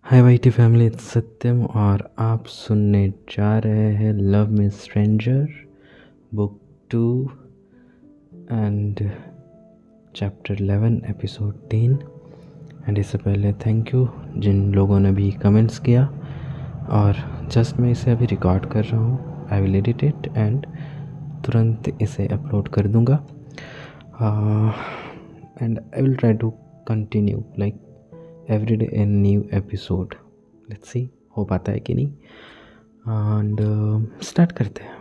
Hi YT family, it's सत्यम और आप सुनने जा रहे हैं लव में stranger book 2 and chapter 11 episode 10। And इससे पहले थैंक यू जिन लोगों ने भी कमेंट्स किया। और जस्ट मैं इसे अभी रिकॉर्ड कर रहा हूँ। I will edit it and तुरंत इसे अपलोड कर दूँगा। And I will try to continue like every day in new episode. Let's see हो पाता है कि नहीं। एंड स्टार्ट करते हैं।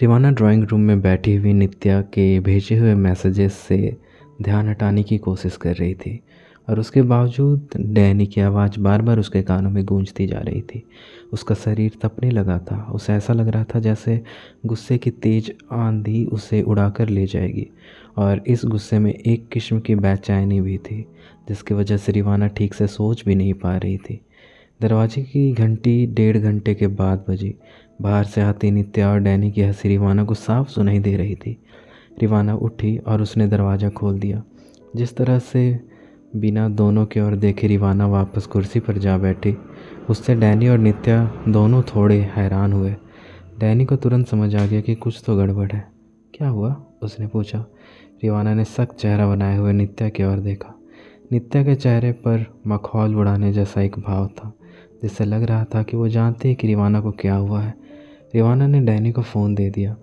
रिवाना ड्राइंग रूम में बैठी हुई नित्या के भेजे हुए मैसेजेस से ध्यान हटाने की कोशिश कर रही थी और उसके बावजूद डैनी की आवाज़ बार बार उसके कानों में गूंजती जा रही थी। उसका शरीर तपने लगा था। उसे ऐसा लग रहा था जैसे गुस्से की तेज आंधी उसे उड़ाकर ले जाएगी और इस गुस्से में एक किस्म की बेचैनी भी थी जिसकी वजह से रिवाना ठीक से सोच भी नहीं पा रही थी। दरवाजे की घंटी 1.5 घंटे के बाद बजी। बाहर से आती नित्या और डैनी की हंसी रिवाना को साफ सुनाई दे रही थी। रिवाना उठी और उसने दरवाज़ा खोल दिया। जिस तरह से बिना दोनों की ओर देखे रिवाना वापस कुर्सी पर जा बैठी, उससे डैनी और नित्या दोनों थोड़े हैरान हुए। डैनी को तुरंत समझ आ गया कि कुछ तो गड़बड़ है। क्या हुआ? उसने पूछा। रिवाना ने सख्त चेहरा बनाए हुए नित्या की ओर देखा। नित्या के चेहरे पर मखौल उड़ाने जैसा एक भाव था जिससे लग रहा था कि वो जानती है कि रिवाना को क्या हुआ है। रिवाना ने डैनी को फ़ोन दे दिया।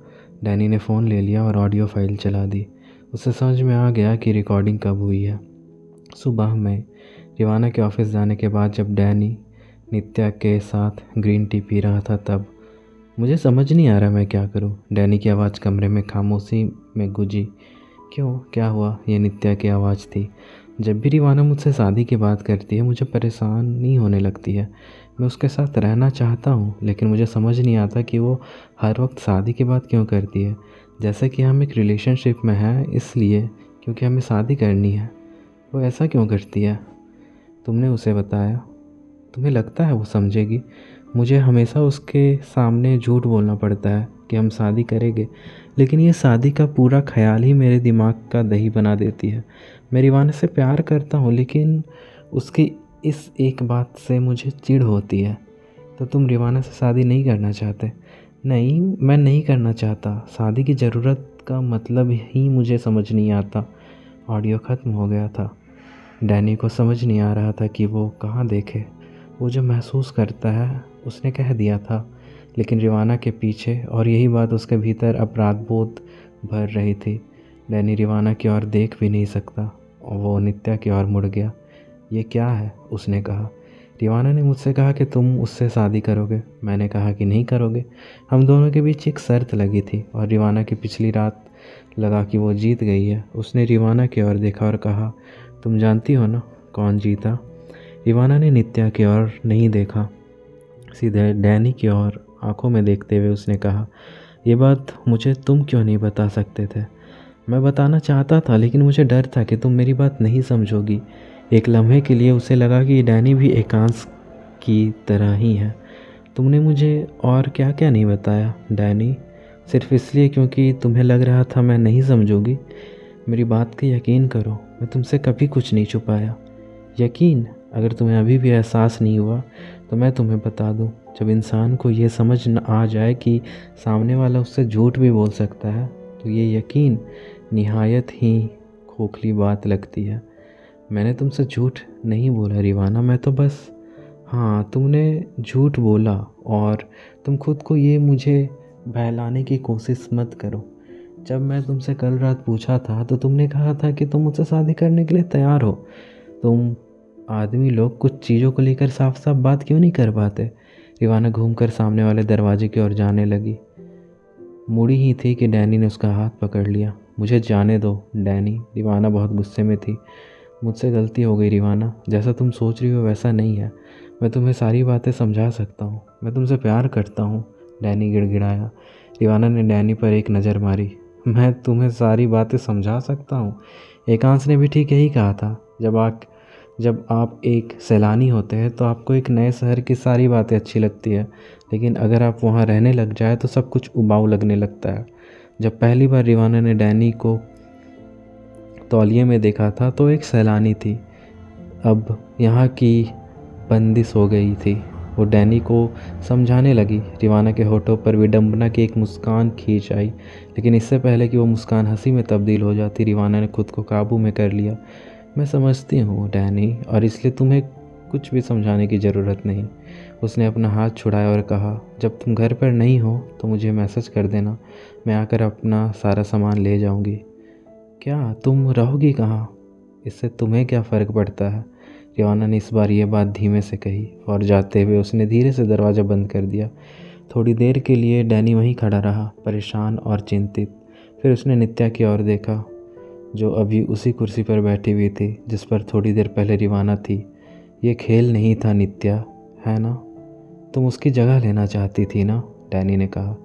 डैनी ने फ़ोन ले लिया और ऑडियो फाइल चला दी। उसे समझ में आ गया कि रिकॉर्डिंग कब हुई है। सुबह में रिवाना के ऑफिस जाने के बाद जब डैनी नित्या के साथ ग्रीन टी पी रहा था तब, मुझे समझ नहीं आ रहा मैं क्या करूं। डैनी की आवाज़ कमरे में खामोशी में गूंजी। क्यों, क्या हुआ? ये नित्या की आवाज़ थी। जब भी रिवाना मुझसे शादी की बात करती है मुझे परेशानी होने लगती है। मैं उसके साथ रहना चाहता हूँ लेकिन मुझे समझ नहीं आता कि वो हर वक्त शादी की बात क्यों करती है। जैसे कि हम एक रिलेशनशिप में हैं इसलिए क्योंकि हमें शादी करनी है, वो ऐसा क्यों करती है? तुमने उसे बताया? तुम्हें लगता है वो समझेगी? मुझे हमेशा उसके सामने झूठ बोलना पड़ता है कि हम शादी करेंगे, लेकिन ये शादी का पूरा ख्याल ही मेरे दिमाग का दही बना देती है। मैं रिवाना से प्यार करता हूँ लेकिन उसकी इस एक बात से मुझे चिढ़ होती है। तो तुम रिवाना से शादी नहीं करना चाहते? नहीं, मैं नहीं करना चाहता। शादी की ज़रूरत का मतलब ही मुझे समझ नहीं आता। ऑडियो ख़त्म हो गया था। डैनी को समझ नहीं आ रहा था कि वो कहाँ देखे। वो जो महसूस करता है उसने कह दिया था, लेकिन रिवाना के पीछे और यही बात उसके भीतर अपराध बोध भर रही थी। डैनी रिवाना की ओर देख भी नहीं सकता और वो नित्या की ओर मुड़ गया। ये क्या है? उसने कहा। रिवाना ने मुझसे कहा कि तुम उससे शादी करोगे। मैंने कहा कि नहीं करोगे। हम दोनों के बीच एक शर्त लगी थी और रिवाना की पिछली रात लगा कि वो जीत गई है। उसने रिवाना की ओर देखा और कहा, तुम जानती हो ना कौन जीता? रिवाना ने नित्या की ओर नहीं देखा, सीधे डैनी की ओर आंखों में देखते हुए उसने कहा, ये बात मुझे तुम क्यों नहीं बता सकते थे? मैं बताना चाहता था लेकिन मुझे डर था कि तुम मेरी बात नहीं समझोगी। एक लम्हे के लिए उसे लगा कि डैनी भी एकांश की तरह ही है। तुमने मुझे और क्या क्या नहीं बताया डैनी? सिर्फ इसलिए क्योंकि तुम्हें लग रहा था मैं नहीं समझूंगी? मेरी बात का यकीन करो, मैं तुमसे कभी कुछ नहीं छुपाया। यकीन? अगर तुम्हें अभी भी एहसास नहीं हुआ तो मैं तुम्हें बता दूं, जब इंसान को ये समझ न आ जाए कि सामने वाला उससे झूठ भी बोल सकता है तो ये यकीन निहायत ही खोखली बात लगती है। मैंने तुमसे झूठ नहीं बोला रिवाना, मैं तो बस, हाँ तुमने झूठ बोला और तुम खुद को ये मुझे बहलाने की कोशिश मत करो। जब मैं तुमसे कल रात पूछा था तो तुमने कहा था कि तुम मुझसे शादी करने के लिए तैयार हो। तुम आदमी लोग कुछ चीज़ों को लेकर साफ साफ बात क्यों नहीं कर पाते? रिवाना घूमकर सामने वाले दरवाजे की ओर जाने लगी। मुड़ी ही थी कि डैनी ने उसका हाथ पकड़ लिया। मुझे जाने दो डैनी। रिवाना बहुत गुस्से में थी। मुझसे गलती हो गई रिवाना, जैसा तुम सोच रही हो वैसा नहीं है। मैं तुम्हें सारी बातें समझा सकता हूँ। मैं तुमसे प्यार करता हूँ, डैनी गिड़गिड़ाया। रिवाना ने डैनी पर एक नज़र मारी। मैं तुम्हें सारी बातें समझा सकता हूँ? एकांश ने भी ठीक यही कहा था। जब आप एक सैलानी होते हैं तो आपको एक नए शहर की सारी बातें अच्छी लगती है, लेकिन अगर आप वहाँ रहने लग जाए तो सब कुछ उबाऊ लगने लगता है। जब पहली बार रिवाना ने डैनी को तौलिए में देखा था तो एक सैलानी थी। अब यहाँ की बंदिश हो गई थी। वो डैनी को समझाने लगी। रिवाना के होठों पर विडंबना की एक मुस्कान खींच आई, लेकिन इससे पहले कि वो मुस्कान हंसी में तब्दील हो जाती, रिवाना ने खुद को काबू में कर लिया। मैं समझती हूँ डैनी, और इसलिए तुम्हें कुछ भी समझाने की ज़रूरत नहीं। उसने अपना हाथ छुड़ाया और कहा, जब तुम घर पर नहीं हो तो मुझे मैसेज कर देना, मैं आकर अपना सारा सामान ले जाऊंगी। क्या तुम रहोगी कहाँ? इससे तुम्हें क्या फ़र्क पड़ता है? रिवाना ने इस बार यह बात धीमे से कही, और जाते हुए उसने धीरे से दरवाज़ा बंद कर दिया। थोड़ी देर के लिए डैनी वहीं खड़ा रहा, परेशान और चिंतित। फिर उसने नित्या की ओर देखा, जो अभी उसी कुर्सी पर बैठी हुई थी जिस पर थोड़ी देर पहले रिवाना थी। ये खेल नहीं था नित्या, है ना? तुम उसकी जगह लेना चाहती थी ना? डैनी ने कहा।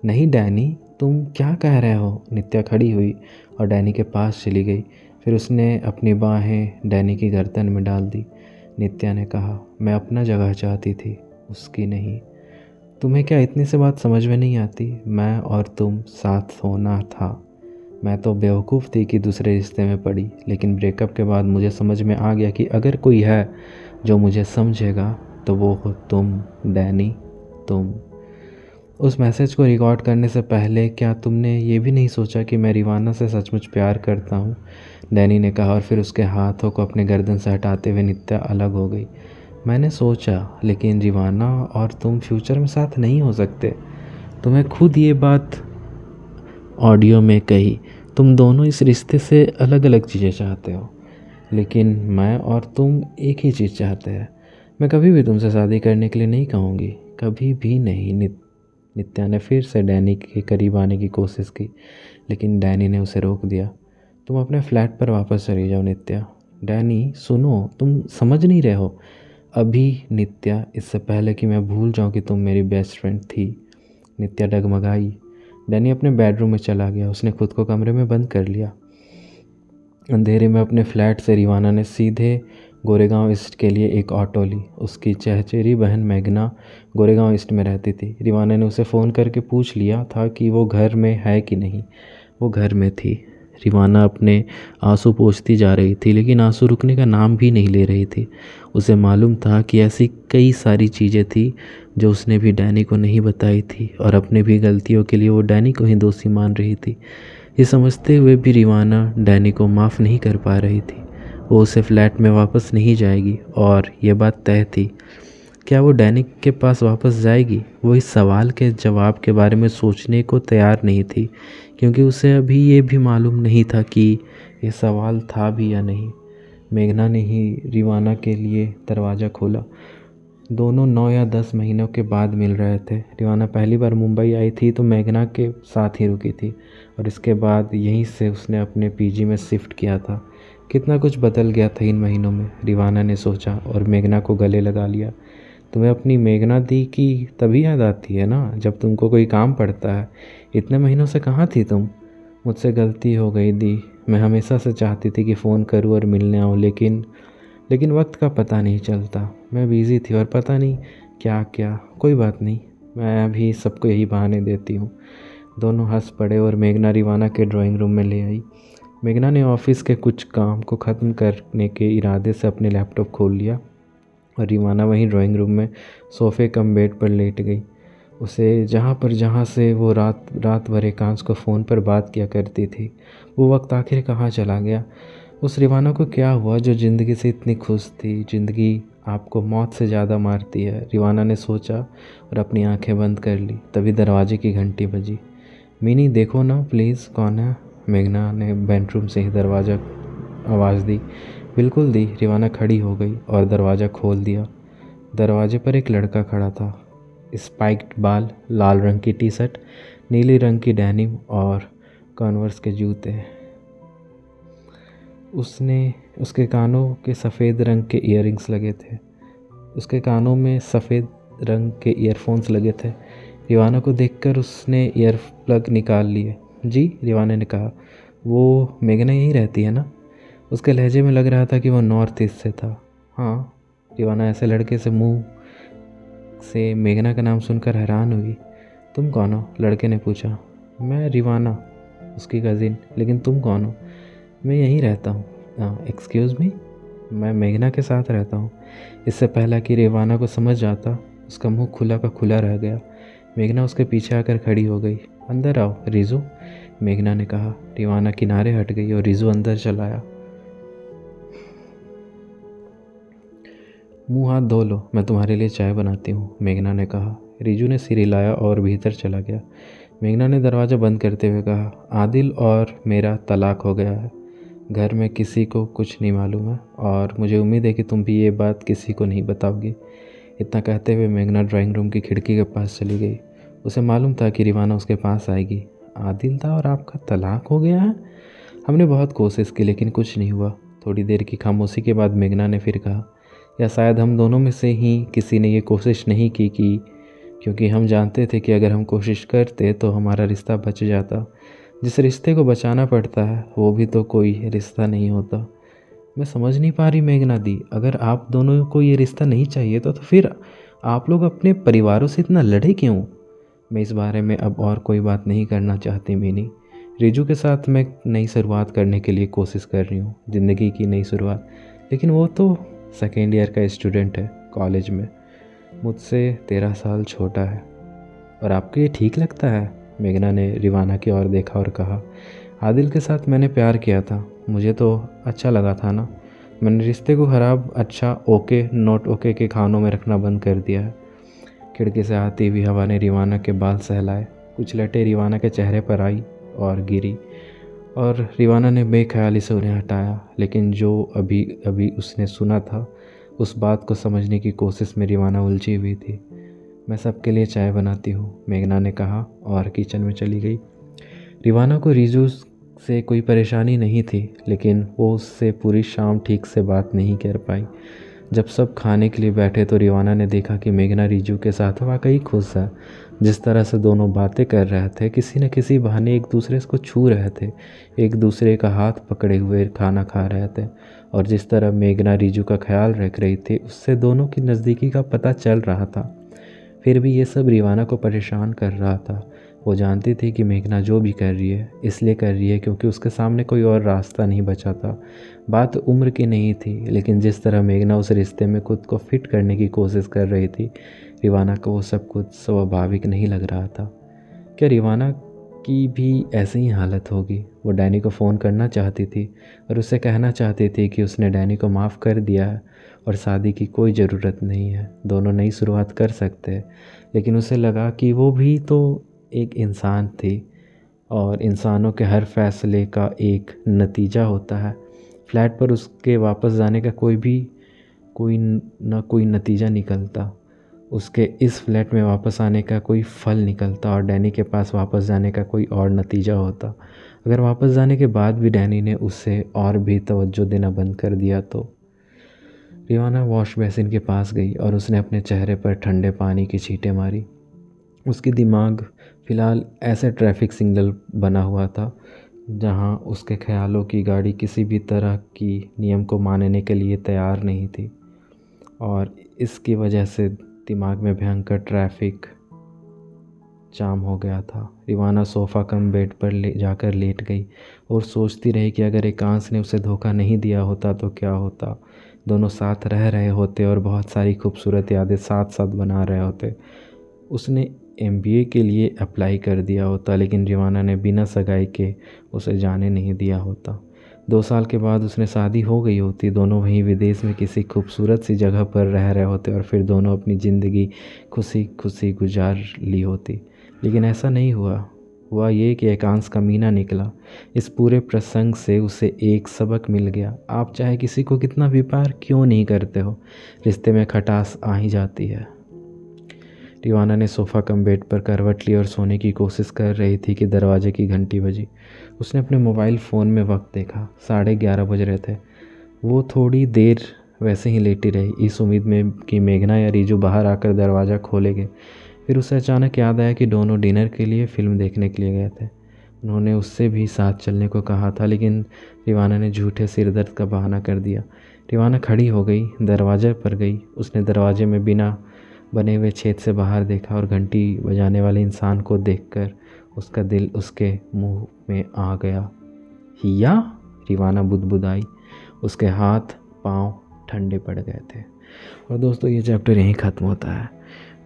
नहीं डैनी, तुम क्या कह रहे हो? नित्या खड़ी हुई और डैनी के पास चली गई। फिर उसने अपनी बाहें डैनी की गर्दन में डाल दी। नित्या ने कहा, मैं अपना जगह चाहती थी, उसकी नहीं। तुम्हें क्या इतनी सी बात समझ में नहीं आती? मैं और तुम साथ होना था। मैं तो बेवकूफ़ थी कि दूसरे रिश्ते में पड़ी, लेकिन ब्रेकअप के बाद मुझे समझ में आ गया कि अगर कोई है जो मुझे समझेगा तो वो हो तुम डैनी, तुम। उस मैसेज को रिकॉर्ड करने से पहले क्या तुमने ये भी नहीं सोचा कि मैं रिवाना से सचमुच प्यार करता हूँ? डैनी ने कहा, और फिर उसके हाथों को अपने गर्दन से हटाते हुए नित्या अलग हो गई। मैंने सोचा, लेकिन रिवाना और तुम फ्यूचर में साथ नहीं हो सकते। तुम्हें खुद ये बात ऑडियो में कही। तुम दोनों इस रिश्ते से अलग अलग चीज़ें चाहते हो, लेकिन मैं और तुम एक ही चीज़ चाहते हैं। मैं कभी भी तुमसे शादी करने के लिए नहीं कहूँगी, कभी भी नहीं। नित्या ने फिर से डैनी के करीब आने की कोशिश की, लेकिन डैनी ने उसे रोक दिया। तुम अपने फ्लैट पर वापस चली जाओ नित्या। डैनी सुनो, तुम समझ नहीं रहे हो अभी। नित्या, इससे पहले कि मैं भूल जाऊँ कि तुम मेरी बेस्ट फ्रेंड थी। नित्या डगमगाई। डैनी अपने बेडरूम में चला गया। उसने खुद को कमरे में बंद कर लिया। अंधेरे में अपने फ्लैट से रिवाना ने सीधे गोरेगांव ईस्ट के लिए एक ऑटो ली। उसकी चहचेरी बहन मेघना गोरेगांव ईस्ट में रहती थी। रिवाना ने उसे फ़ोन करके पूछ लिया था कि वो घर में है कि नहीं। वो घर में थी। रिवाना अपने आंसू पोंछती जा रही थी, लेकिन आंसू रुकने का नाम भी नहीं ले रही थी। उसे मालूम था कि ऐसी कई सारी चीज़ें थी जो उसने भी डैनी को नहीं बताई थी, और अपने भी गलतियों के लिए वो डैनी को ही दोषी मान रही थी। ये समझते हुए भी रिवाना डैनी को माफ़ नहीं कर पा रही थी। वो उसे फ्लैट में वापस नहीं जाएगी, और ये बात तय थी। क्या वो डैनी के पास वापस जाएगी? वो इस सवाल के जवाब के बारे में सोचने को तैयार नहीं थी, क्योंकि उसे अभी ये भी मालूम नहीं था कि ये सवाल था भी या नहीं। मेघना ने ही रिवाना के लिए दरवाज़ा खोला। दोनों 9 या 10 महीनों के बाद मिल रहे थे। रिवाना पहली बार मुंबई आई थी तो मेघना के साथ ही रुकी थी, और इसके बाद यहीं से उसने अपने पीजी में शिफ्ट किया था। कितना कुछ बदल गया था इन महीनों में, रिवाना ने सोचा, और मेघना को गले लगा लिया। तुम्हें अपनी मेघना दी की तभी याद आती है ना, जब तुमको कोई काम पड़ता है। इतने महीनों से कहाँ थी तुम? मुझसे गलती हो गई दी। मैं हमेशा से चाहती थी कि फ़ोन करूँ और मिलने आऊँ, लेकिन वक्त का पता नहीं चलता। मैं बिज़ी थी और पता नहीं क्या क्या। कोई बात नहीं, मैं अभी सबको यही बहाने देती हूँ। दोनों हंस पड़े और मेघना रिवाना के ड्राइंग रूम में ले आई। मेघना ने ऑफिस के कुछ काम को ख़त्म करने के इरादे से अपने लैपटॉप खोल लिया, और रिवाना वहीं ड्राइंग रूम में सोफ़े कम बेड पर लेट गई। उसे जहाँ से वो रात भर एकांश को फ़ोन पर बात किया करती थी, वो वक्त आखिर कहाँ चला गया? उस रिवाना को क्या हुआ जो ज़िंदगी से इतनी खुश थी? ज़िंदगी आपको मौत से ज़्यादा मारती है, रिवाना ने सोचा, और अपनी आंखें बंद कर ली। तभी दरवाजे की घंटी बजी। मिनी देखो ना प्लीज़, कौन है? मेघना ने बेडरूम से ही दरवाज़ा आवाज़ दी। बिल्कुल दी। रिवाना खड़ी हो गई और दरवाज़ा खोल दिया। दरवाजे पर एक लड़का खड़ा था। स्पाइक्ड बाल, लाल रंग की टी शर्ट, नीली रंग की डेनिम और कॉन्वर्स के जूते। उसके कानों के सफ़ेद रंग के ईयररिंग्स लगे थे। उसके कानों में सफ़ेद रंग के ईयरफोन्स लगे थे। रिवाना को देखकर उसने ईयर प्लग निकाल लिए। जी, रिवाना ने कहा। वो मेघना यहीं रहती है ना? उसके लहजे में लग रहा था कि वो नॉर्थ ईस्ट से था। हाँ। रिवाना ऐसे लड़के से मुंह से मेघना का नाम सुनकर हैरान हुई। तुम कौन हो? लड़के ने पूछा। मैं रिवाना, उसकी कज़िन। लेकिन तुम कौन हो? मैं यहीं रहता हूँ। Excuse me? मैं मेघना के साथ रहता हूँ। इससे पहला कि रिवाना को समझ जाता, उसका मुंह खुला का खुला रह गया। मेघना उसके पीछे आकर खड़ी हो गई। अंदर आओ रिजू, मेघना ने कहा। रिवाना किनारे हट गई और रिजू अंदर चला आया। मुंह हाथ धो लो, मैं तुम्हारे लिए चाय बनाती हूँ, मेघना ने कहा। रिजू ने सिर हिलाया और भीतर चला गया। मेघना ने दरवाज़ा बंद करते हुए कहा, आदिल और मेरा तलाक हो गया है। घर में किसी को कुछ नहीं मालूम है और मुझे उम्मीद है कि तुम भी ये बात किसी को नहीं बताओगी। इतना कहते हुए मेघना ड्राइंग रूम की खिड़की के पास चली गई। उसे मालूम था कि रिवाना उसके पास आएगी। आदिल था और आपका तलाक हो गया है? हमने बहुत कोशिश की लेकिन कुछ नहीं हुआ। थोड़ी देर की खामोशी के बाद मेघना ने फिर कहा, या शायद हम दोनों में से ही किसी ने ये कोशिश नहीं की क्योंकि हम जानते थे कि अगर हम कोशिश करते तो हमारा रिश्ता बच जाता। जिस रिश्ते को बचाना पड़ता है वो भी तो कोई रिश्ता नहीं होता। मैं समझ नहीं पा रही मेघना दी, अगर आप दोनों को ये रिश्ता नहीं चाहिए तो फिर आप लोग अपने परिवारों से इतना लड़े क्यों? मैं इस बारे में अब और कोई बात नहीं करना चाहती मीनी। रिजू के साथ मैं नई शुरुआत करने के लिए कोशिश कर रही हूँ, ज़िंदगी की नई शुरुआत। लेकिन वो तो सेकेंड ईयर का स्टूडेंट है कॉलेज में, मुझसे 13 साल छोटा है। और आपको ये ठीक लगता है? मेघना ने रिवाना की ओर देखा और कहा, आदिल के साथ मैंने प्यार किया था, मुझे तो अच्छा लगा था ना। मैंने रिश्ते को ख़राब अच्छा ओके नॉट ओके के खानों में रखना बंद कर दिया है। खिड़की से आती हुई हवा ने रिवाना के बाल सहलाए। कुछ लटें रिवाना के चेहरे पर आई और गिरी और रिवाना ने बेख्याली से उन्हें हटाया। लेकिन जो अभी अभी उसने सुना था उस बात को समझने की कोशिश में रिवाना उलझी हुई थी। मैं सबके लिए चाय बनाती हूँ, मेघना ने कहा और किचन में चली गई। रिवाना को रिजू से कोई परेशानी नहीं थी लेकिन वो उससे पूरी शाम ठीक से बात नहीं कर पाई। जब सब खाने के लिए बैठे तो रिवाना ने देखा कि मेघना रिजू के साथ वाकई खुश है। जिस तरह से दोनों बातें कर रहे थे, किसी न किसी बहाने एक दूसरे को छू रहे थे, एक दूसरे का हाथ पकड़े हुए खाना खा रहे थे। और जिस तरह मेघना रिजू का ख्याल रख रही थी उससे दोनों की नज़दीकी का पता चल रहा था। फिर भी ये सब रिवाना को परेशान कर रहा था। वो जानती थी कि मेघना जो भी कर रही है इसलिए कर रही है क्योंकि उसके सामने कोई और रास्ता नहीं बचा था। बात उम्र की नहीं थी लेकिन जिस तरह मेघना उस रिश्ते में खुद को फिट करने की कोशिश कर रही थी, रिवाना को वो सब कुछ स्वाभाविक नहीं लग रहा था। क्या रिवाना की भी ऐसी ही हालत होगी? वो डैनी को फ़ोन करना चाहती थी और उससे कहना चाहती थी कि उसने डैनी को माफ़ कर दिया है और शादी की कोई ज़रूरत नहीं है, दोनों नई शुरुआत कर सकते हैं। लेकिन उसे लगा कि वो भी तो एक इंसान थी और इंसानों के हर फैसले का एक नतीजा होता है। फ्लैट पर उसके वापस जाने का कोई नतीजा निकलता, उसके इस फ्लैट में वापस आने का कोई फल निकलता और डैनी के पास वापस जाने का कोई और नतीजा होता। अगर वापस जाने के बाद भी डैनी ने उससे और भी तवज्जो देना बंद कर दिया तो। रिवाना वॉश बेसिन के पास गई और उसने अपने चेहरे पर ठंडे पानी की छींटें मारी। उसकी दिमाग फ़िलहाल ऐसे ट्रैफिक सिग्नल बना हुआ था जहां उसके ख्यालों की गाड़ी किसी भी तरह की नियम को मानने के लिए तैयार नहीं थी और इसकी वजह से दिमाग में भयंकर ट्रैफिक जाम हो गया था। रिवाना सोफ़ा कम बेड पर जाकर लेट गई और सोचती रही कि अगर एकांश ने उसे धोखा नहीं दिया होता तो क्या होता। दोनों साथ रह रहे होते और बहुत सारी खूबसूरत यादें साथ साथ बना रहे होते। उसने MBA के लिए अप्लाई कर दिया होता लेकिन रिवाना ने बिना सगाई के उसे जाने नहीं दिया होता। 2 साल के बाद उसने शादी हो गई होती, दोनों वहीं विदेश में किसी खूबसूरत सी जगह पर रह रहे होते और फिर दोनों अपनी ज़िंदगी खुशी खुशी गुजार ली होती। लेकिन ऐसा नहीं हुआ ये कि एकांश कमीना निकला। इस पूरे प्रसंग से उसे एक सबक मिल गया, आप चाहे किसी को कितना भी प्यार क्यों नहीं करते हो, रिश्ते में खटास आ ही जाती है। रिवाना ने सोफ़ा कम बेड पर करवट ली और सोने की कोशिश कर रही थी कि दरवाजे की घंटी बजी। उसने अपने मोबाइल फ़ोन में वक्त देखा, 11:30 बज रहे थे। वो थोड़ी देर वैसे ही लेटी रही इस उम्मीद में कि मेघना या रिजू बाहर आकर दरवाज़ा खोलेंगे। फिर उसे अचानक याद आया कि दोनों डिनर के लिए फ़िल्म देखने के लिए गए थे। उन्होंने उससे भी साथ चलने को कहा था लेकिन रिवाना ने झूठे सिरदर्द का बहाना कर दिया। रिवाना खड़ी हो गई, दरवाजे पर गई। उसने दरवाजे में बिना बने हुए छेद से बाहर देखा और घंटी बजाने वाले इंसान को देखकर उसका दिल उसके मुंह में आ गया। हिया, रिवाना बुदबुदाई। उसके हाथ पांव ठंडे पड़ गए थे। और दोस्तों ये चैप्टर यहीं ख़त्म होता है।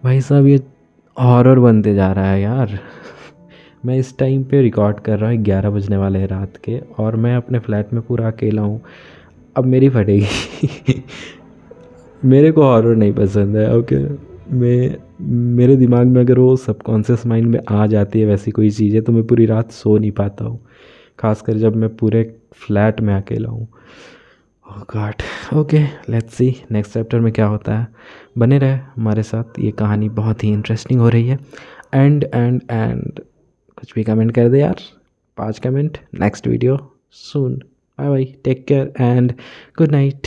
भाई साहब ये हॉरर बनते जा रहा है यार। मैं इस टाइम पे रिकॉर्ड कर रहा हूँ, 11 बजने वाले हैं रात के, और मैं अपने फ्लैट में पूरा अकेला हूँ। अब मेरी फटेगी। मेरे को हॉरर नहीं पसंद है, ओके। मेरे दिमाग में अगर वो सबकॉन्शियस माइंड में आ जाती है वैसी कोई चीज़ें, तो मैं पूरी रात सो नहीं पाता हूँ, खासकर जब मैं पूरे फ्लैट में अकेला हूँ। Oh God. Okay, let's see next chapter में क्या होता है। बने रहे हमारे साथ, ये कहानी बहुत ही इंटरेस्टिंग हो रही है। एंड कुछ भी कमेंट कर दे यार, 5 comment. Next video soon. Bye bye, take care and good night.